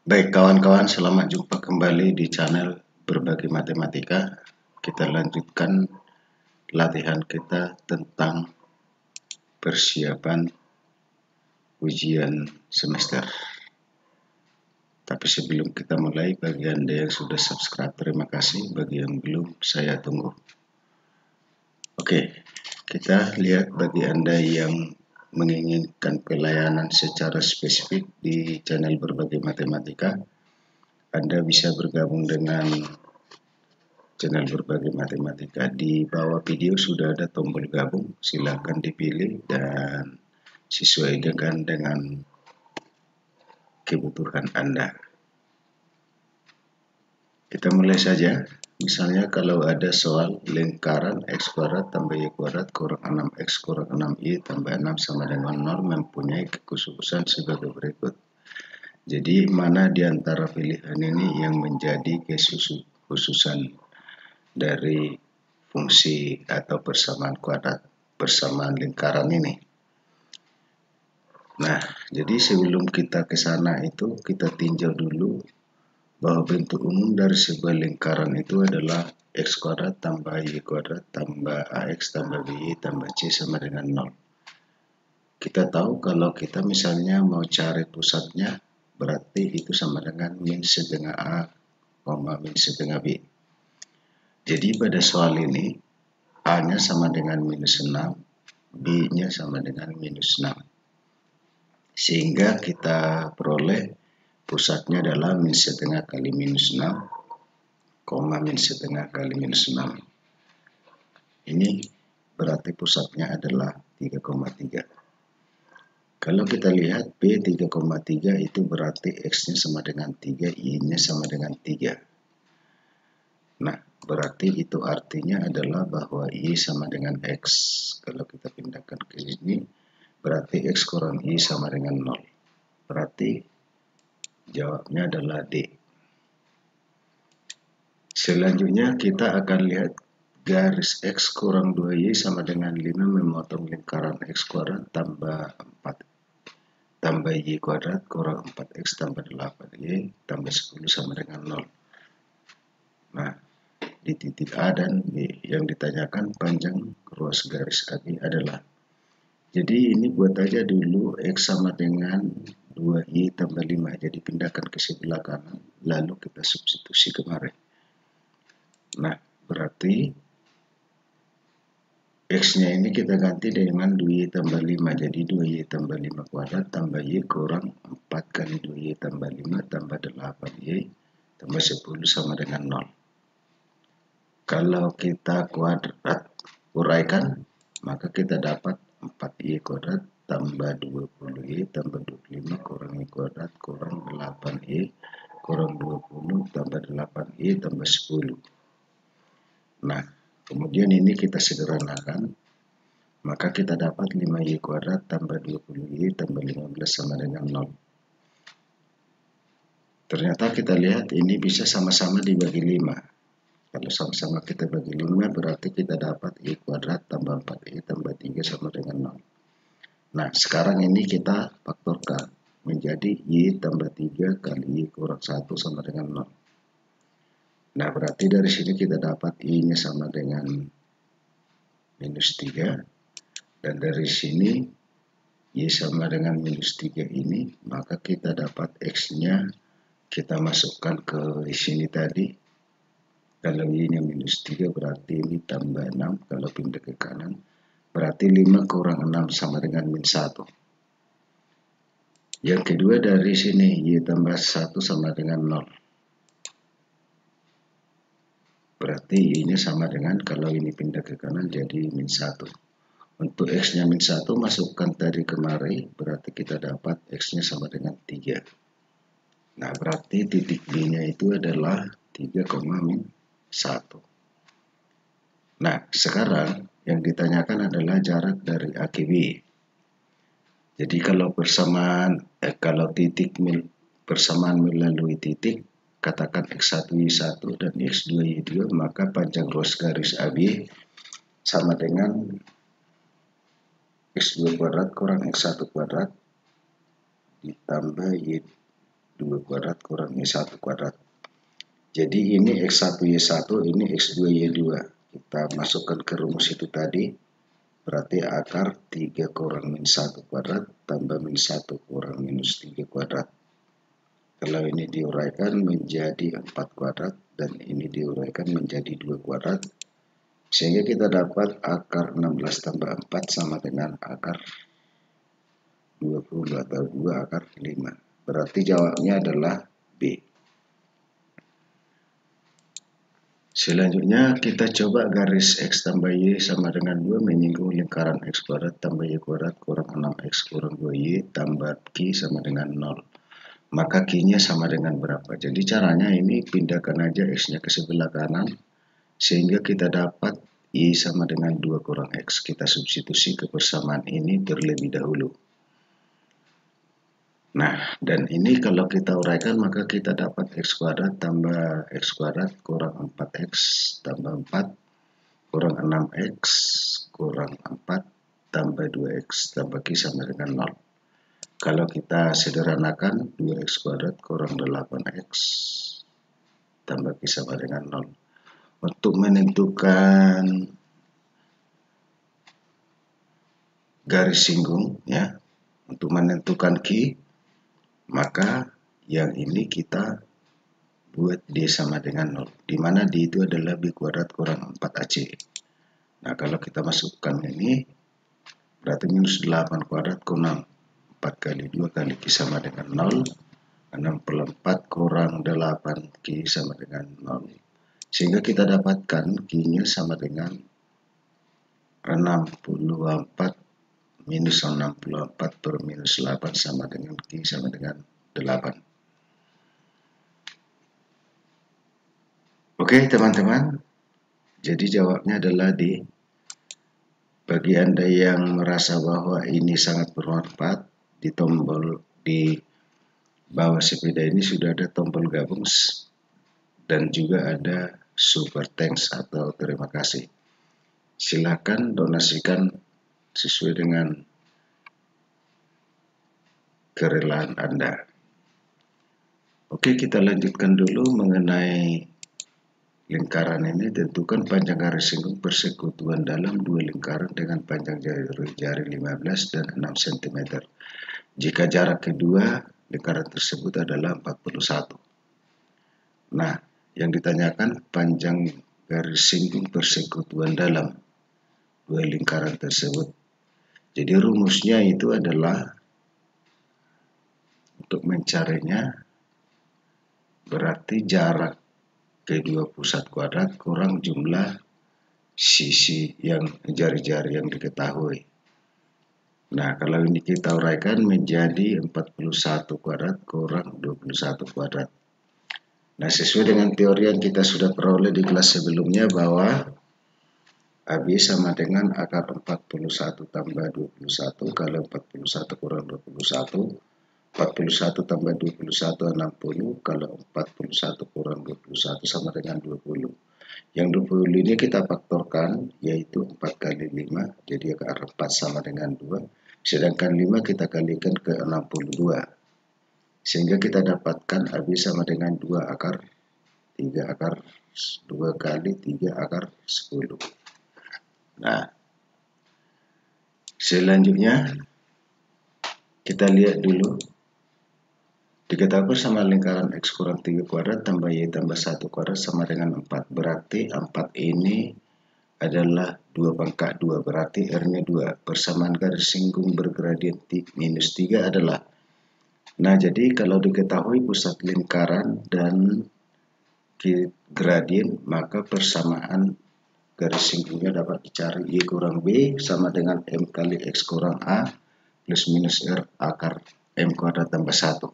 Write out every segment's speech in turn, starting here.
Baik kawan-kawan, selamat jumpa kembali di channel Berbagi Matematika. Kita lanjutkan latihan kita tentang persiapan ujian semester. Tapi sebelum kita mulai, bagi Anda yang sudah subscribe, terima kasih. Bagi yang belum, saya tunggu. Oke, kita lihat bagi Anda yang menginginkan pelayanan secara spesifik di channel Berbagi Matematika, Anda bisa bergabung dengan channel Berbagi Matematika. Di bawah video sudah ada tombol gabung, silakan dipilih dan sesuaikan dengan kebutuhan Anda. Kita mulai saja. Misalnya kalau ada soal lingkaran x kuadrat tambah y kuadrat kurang 6x kurang 6y tambah 6 sama dengan 0 mempunyai kekhususan sebagai berikut. Jadi mana di antara pilihan ini yang menjadi kekhususan dari fungsi atau persamaan kuadrat, persamaan lingkaran ini? Nah, jadi sebelum kita ke sana itu kita tinjau dulu bahwa bentuk umum dari sebuah lingkaran itu adalah x kuadrat tambah y kuadrat tambah ax tambah by tambah c sama dengan 0. Kita tahu kalau kita misalnya mau cari pusatnya, berarti itu sama dengan min setengah a, min setengah b. Jadi pada soal ini, a-nya sama dengan minus 6, b-nya sama dengan minus 6. Sehingga kita peroleh pusatnya adalah min setengah kali minus 6, min setengah kali minus 6. Ini berarti pusatnya adalah 3,3. Kalau kita lihat B 3,3 itu berarti X-nya sama dengan 3, Y-nya sama dengan 3. Nah, berarti itu artinya adalah bahwa Y sama dengan X. Kalau kita pindahkan ke sini, berarti X kurang Y sama dengan 0. Berarti jawabnya adalah D. Selanjutnya kita akan lihat garis X kurang 2Y sama dengan 5 memotong lingkaran X kuadrat tambah 4 tambah Y kuadrat kurang 4X tambah 8Y tambah 10 sama dengan 0. Nah, di titik A dan B yang ditanyakan panjang ruas garis AB adalah, jadi ini buat aja dulu X sama dengan 2Y tambah 5, jadi pindahkan ke sebelah kanan lalu kita substitusi kemarin. Nah, berarti X-nya ini kita ganti dengan 2Y tambah 5, jadi 2Y tambah 5 kuadrat tambah Y kurang 4 kali 2Y tambah 5 tambah 8Y tambah 10 sama dengan 0. Kalau kita kuadrat uraikan, maka kita dapat 4Y kuadrat tambah 20Y tambah 25 kurang Y kuadrat kurang 8Y kurang 20 tambah 8Y tambah 10. Nah, kemudian ini kita sederhanakan, maka kita dapat 5Y kuadrat tambah 20Y tambah 15 sama dengan 0. Ternyata kita lihat ini bisa sama-sama dibagi 5. Kalau sama-sama kita bagi 5, berarti kita dapat Y kuadrat tambah 4Y tambah 3 sama dengan 0. Nah, sekarang ini kita faktorkan menjadi Y tambah 3 kali Y kurang 1 sama dengan 0. Nah, berarti dari sini kita dapat Y-nya sama dengan minus 3. Dan dari sini Y sama dengan minus 3 ini, maka kita dapat X-nya kita masukkan ke sini tadi. Kalau Y-nya minus 3 berarti ini tambah 6, kalau pindah ke kanan berarti 5 kurang 6 sama dengan min 1. Yang kedua dari sini Y tambah 1 sama dengan 0. Berarti Y-nya sama dengan, kalau ini pindah ke kanan jadi min 1. Untuk X-nya min 1 masukkan tadi kemari, berarti kita dapat X-nya sama dengan 3. Nah, berarti titik B-nya itu adalah 3, min 1. Nah, sekarang yang ditanyakan adalah jarak dari A ke B. Jadi kalau kalau titik persamaan melalui titik, katakan X1 Y1 dan X2 Y2, maka panjang ruas garis AB sama dengan X2 kuadrat kurang X1 kuadrat ditambah Y 2 kuadrat kurang Y1 kuadrat. Jadi ini X1Y1, ini X2Y2. Kita masukkan ke rumus itu tadi, berarti akar 3 kurang min 1 kuadrat tambah min 1 kurang minus 3 kuadrat. Kalau ini diuraikan menjadi 4 kuadrat dan ini diuraikan menjadi 2 kuadrat, sehingga kita dapat akar 16 tambah 4 sama dengan akar 20 atau 2 akar 5. Berarti jawabnya adalah B. Selanjutnya kita coba garis X tambah Y sama dengan 2 menyinggung lingkaran X kuadrat tambah Y kuadrat kurang 6X kurang 2Y tambah Q sama dengan 0. Maka Q-nya sama dengan berapa? Jadi caranya ini pindahkan aja X-nya ke sebelah kanan, sehingga kita dapat Y sama dengan 2 kurang X. Kita substitusi ke persamaan ini terlebih dahulu. Nah, dan ini kalau kita uraikan maka kita dapat X kuadrat tambah X kuadrat kurang 4X tambah 4 kurang 6X kurang 4 tambah 2X tambah Q sama dengan 0. Kalau kita sederhanakan 2X kuadrat kurang 8X tambah Q sama dengan 0. Untuk menentukan garis singgung, ya, untuk menentukan Q, maka yang ini kita buat D sama dengan 0, di mana D itu adalah B kuadrat kurang 4AC. Nah, kalau kita masukkan ini, berarti minus 8 kuadrat kurang 4 kali 2 kali Q sama dengan 0, 64 kurang 8 Q sama dengan 0. Sehingga kita dapatkan Q-nya sama dengan 64 minus 64 per minus 8 sama dengan Q sama dengan 8. Oke teman-teman, jadi jawabnya adalah D. Bagi Anda yang merasa bahwa ini sangat bermanfaat, di tombol di bawah sepeda ini sudah ada tombol gabung dan juga ada super thanks atau terima kasih. Silakan donasikan sesuai dengan kerelaan Anda. Oke, kita lanjutkan dulu mengenai lingkaran ini. Tentukan panjang garis singgung persekutuan dalam dua lingkaran dengan panjang jari 15 dan 6 cm. Jika jarak kedua lingkaran tersebut adalah 41. Nah, yang ditanyakan panjang garis singgung persekutuan dalam dua lingkaran tersebut. Jadi rumusnya itu adalah, untuk mencarinya, berarti jarak kedua pusat kuadrat kurang jumlah sisi yang jari-jari yang diketahui. Nah, kalau ini kita uraikan menjadi 41 kuadrat kurang 21 kuadrat. Nah, sesuai dengan teori yang kita sudah peroleh di kelas sebelumnya bahwa AB sama dengan akar 41 tambah 21. Kalau 41 kurang 21, 41 tambah 21 60. Kalau 41 kurang 21 sama dengan 20. Yang 20 ini kita faktorkan, yaitu 4 kali 5, jadi akar 4 sama dengan 2. Sedangkan 5 kita kalikan ke 62. Sehingga kita dapatkan AB sama dengan 2 akar 3 akar 2 kali 3 akar 10. Nah, selanjutnya kita lihat dulu. Diketahui sama lingkaran X kurang 3 kuadrat tambah Y tambah 1 kuadrat sama dengan 4. Berarti 4 ini adalah 2 pangkat 2. Berarti R-nya 2. Persamaan garis singgung bergradien minus 3 adalah. Nah, jadi kalau diketahui pusat lingkaran dan gradien, maka persamaan garis singgungnya dapat dicari. Y kurang B sama dengan M kali X kurang A plus minus R akar M kuadrat tambah 1.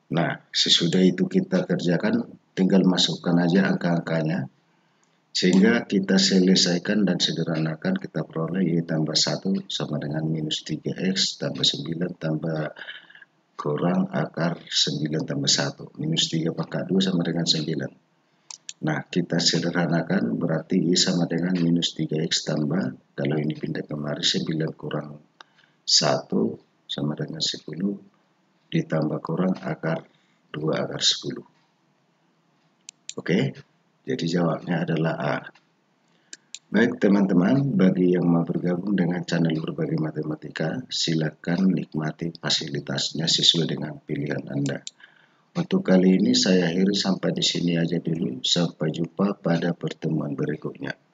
Nah, sesudah itu kita kerjakan, tinggal masukkan aja angka-angkanya, sehingga kita selesaikan dan sederhanakan, kita peroleh Y tambah 1 sama dengan minus 3X tambah 9 tambah kurang akar 9 tambah 1. Minus 3 pangkat 2 sama dengan 9. Nah, kita sederhanakan, berarti Y sama dengan minus 3X tambah, kalau ini pindah kemari, 9 kurang 1 sama dengan 10 ditambah kurang akar 2 akar 10. Oke, jadi jawabnya adalah A. Baik teman-teman, bagi yang mau bergabung dengan channel Berbagi Matematika, silakan nikmati fasilitasnya sesuai dengan pilihan Anda. Untuk kali ini saya akhiri sampai di sini aja dulu. Sampai jumpa pada pertemuan berikutnya.